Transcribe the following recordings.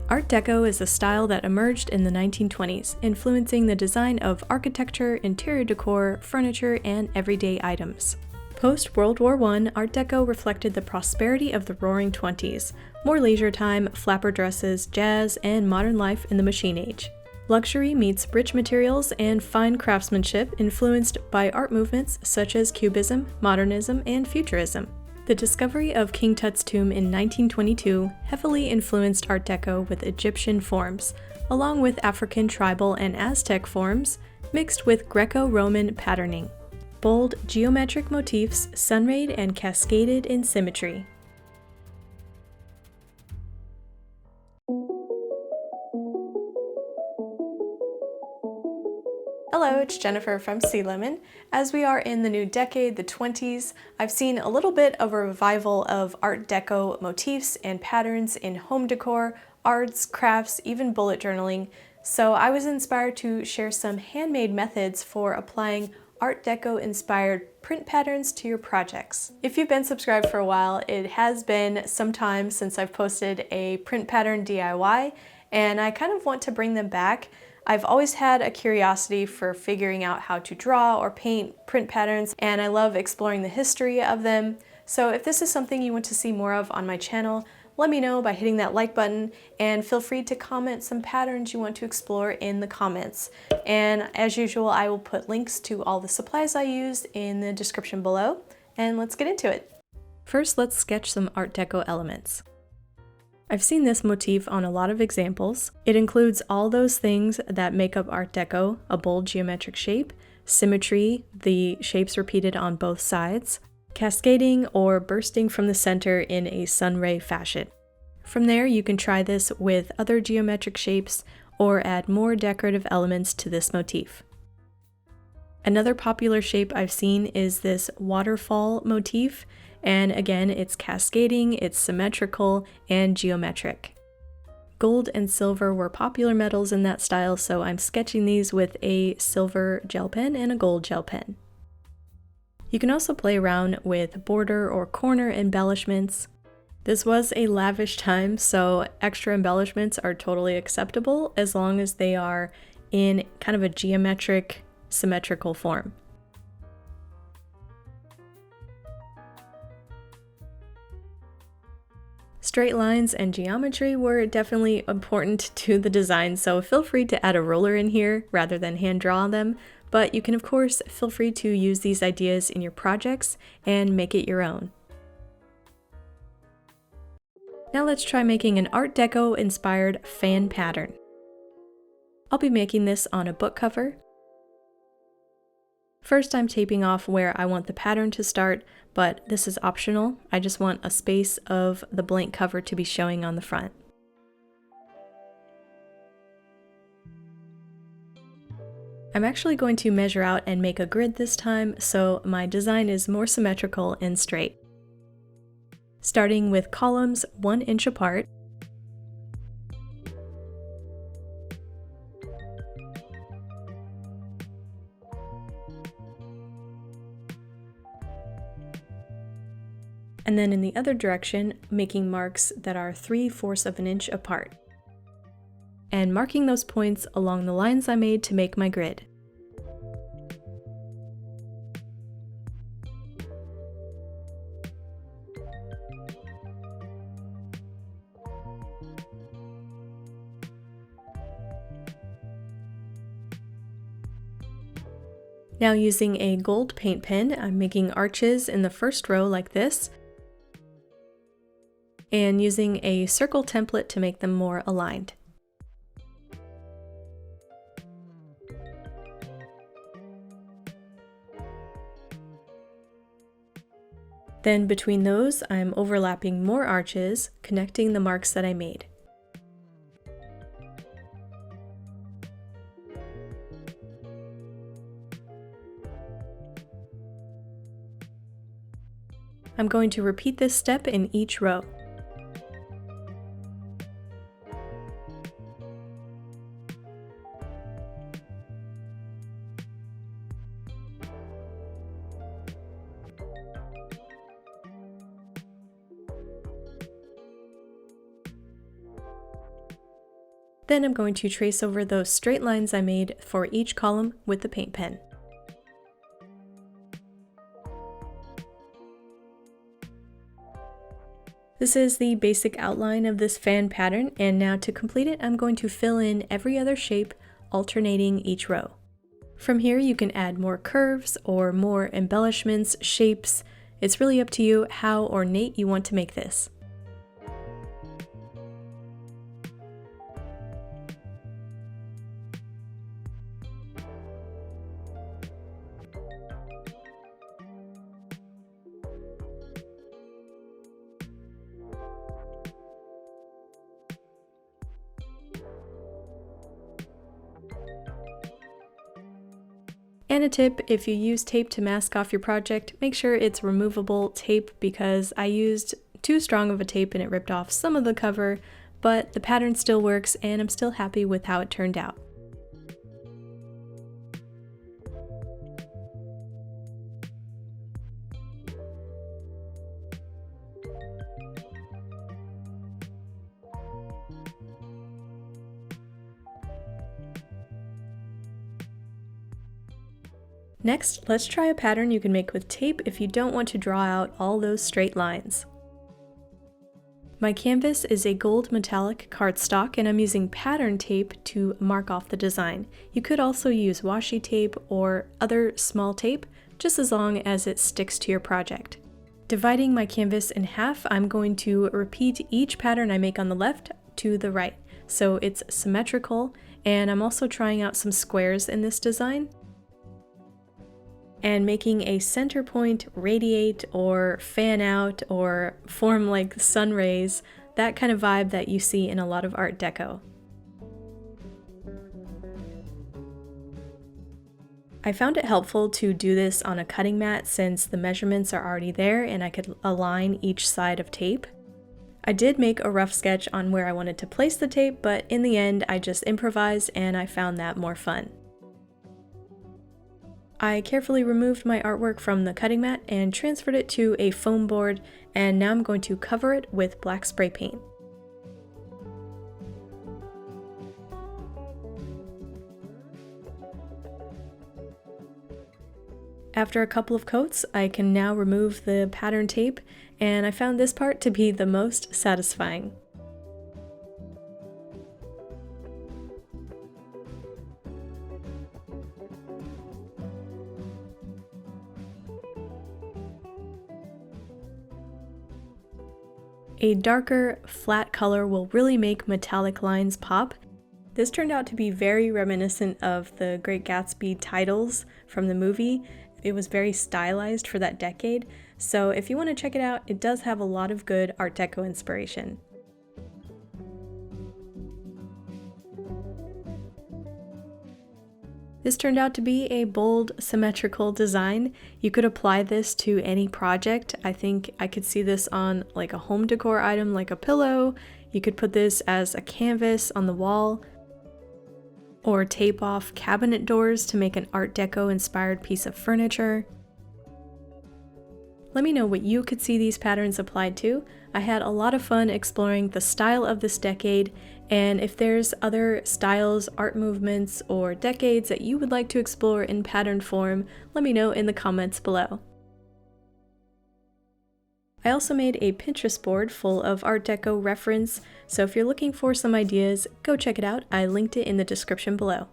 Art Deco is a style that emerged in the 1920s, influencing the design of architecture, interior decor, furniture, and everyday items. Post-World War I, Art Deco reflected the prosperity of the Roaring Twenties, more leisure time, flapper dresses, jazz, and modern life in the machine age. Luxury meets rich materials and fine craftsmanship influenced by art movements such as Cubism, Modernism, and Futurism. The discovery of King Tut's tomb in 1922 heavily influenced Art Deco with Egyptian forms, along with African tribal and Aztec forms, mixed with Greco-Roman patterning. Bold, geometric motifs sunrayed and cascaded in symmetry. Hello, it's Jennifer from heysealemon. As we are in the new decade, the 20s, I've seen a little bit of a revival of Art Deco motifs and patterns in home decor, arts, crafts, even bullet journaling, so I was inspired to share some handmade methods for applying Art Deco inspired print patterns to your projects. If you've been subscribed for a while, it has been some time since I've posted a print pattern DIY, and I kind of want to bring them back. I've always had a curiosity for figuring out how to draw or paint print patterns, and I love exploring the history of them. So if this is something you want to see more of on my channel, let me know by hitting that like button, and feel free to comment some patterns you want to explore in the comments. And as usual, I will put links to all the supplies I used in the description below, and let's get into it. First, let's sketch some Art Deco elements. I've seen this motif on a lot of examples. It includes all those things that make up Art Deco: a bold geometric shape, symmetry, the shapes repeated on both sides, cascading or bursting from the center in a sunray fashion. From there, you can try this with other geometric shapes or add more decorative elements to this motif. Another popular shape I've seen is this waterfall motif, and again, it's cascading, it's symmetrical, and geometric. Gold and silver were popular metals in that style, so I'm sketching these with a silver gel pen and a gold gel pen. You can also play around with border or corner embellishments. This was a lavish time, so extra embellishments are totally acceptable as long as they are in kind of a geometric, symmetrical form. Straight lines and geometry were definitely important to the design, so feel free to add a ruler in here rather than hand draw them, but you can of course feel free to use these ideas in your projects and make it your own. Now let's try making an Art Deco inspired fan pattern. I'll be making this on a book cover. First, I'm taping off where I want the pattern to start, but this is optional. I just want a space of the blank cover to be showing on the front. I'm actually going to measure out and make a grid this time, so my design is more symmetrical and straight. Starting with columns 1 inch apart, and then in the other direction, making marks that are 3/4 of an inch apart, and marking those points along the lines I made to make my grid. Now using a gold paint pen, I'm making arches in the first row like this, and using a circle template to make them more aligned. Then between those, I'm overlapping more arches, connecting the marks that I made. I'm going to repeat this step in each row. Then I'm going to trace over those straight lines I made for each column with the paint pen. This is the basic outline of this fan pattern, and now to complete it, I'm going to fill in every other shape, alternating each row. From here, you can add more curves or more embellishments, shapes. It's really up to you how ornate you want to make this. And a tip, if you use tape to mask off your project, make sure it's removable tape because I used too strong of a tape and it ripped off some of the cover, but the pattern still works and I'm still happy with how it turned out. Next, let's try a pattern you can make with tape if you don't want to draw out all those straight lines. My canvas is a gold metallic cardstock and I'm using pattern tape to mark off the design. You could also use washi tape or other small tape, just as long as it sticks to your project. Dividing my canvas in half, I'm going to repeat each pattern I make on the left to the right, so it's symmetrical, and I'm also trying out some squares in this design. And making a center point radiate or fan out or form like sun rays, that kind of vibe that you see in a lot of Art Deco. I found it helpful to do this on a cutting mat since the measurements are already there and I could align each side of tape. I did make a rough sketch on where I wanted to place the tape, but in the end I just improvised and I found that more fun. I carefully removed my artwork from the cutting mat and transferred it to a foam board, and now I'm going to cover it with black spray paint. After a couple of coats, I can now remove the pattern tape, and I found this part to be the most satisfying. A darker, flat color will really make metallic lines pop. This turned out to be very reminiscent of the Great Gatsby titles from the movie. It was very stylized for that decade, so if you want to check it out, it does have a lot of good Art Deco inspiration. This turned out to be a bold, symmetrical design. You could apply this to any project. I think I could see this on like a home decor item like a pillow. You could put this as a canvas on the wall, or tape off cabinet doors to make an Art Deco inspired piece of furniture. Let me know what you could see these patterns applied to. I had a lot of fun exploring the style of this decade, and if there's other styles, art movements, or decades that you would like to explore in pattern form, let me know in the comments below. I also made a Pinterest board full of Art Deco reference, so if you're looking for some ideas, go check it out. I linked it in the description below.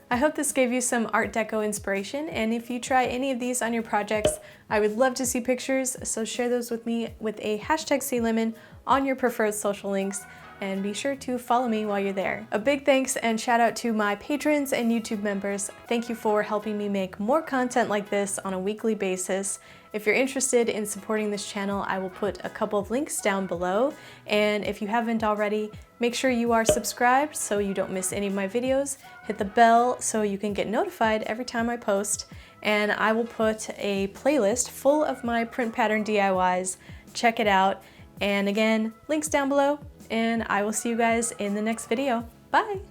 I hope this gave you some Art Deco inspiration, and if you try any of these on your projects, I would love to see pictures, so share those with me with a #heysealemon on your preferred social links, and be sure to follow me while you're there. A big thanks and shout out to my patrons and YouTube members. Thank you for helping me make more content like this on a weekly basis. If you're interested in supporting this channel, I will put a couple of links down below, and if you haven't already, make sure you are subscribed so you don't miss any of my videos. Hit the bell so you can get notified every time I post, and I will put a playlist full of my print pattern DIYs. Check it out, and again, links down below, and I will see you guys in the next video. Bye!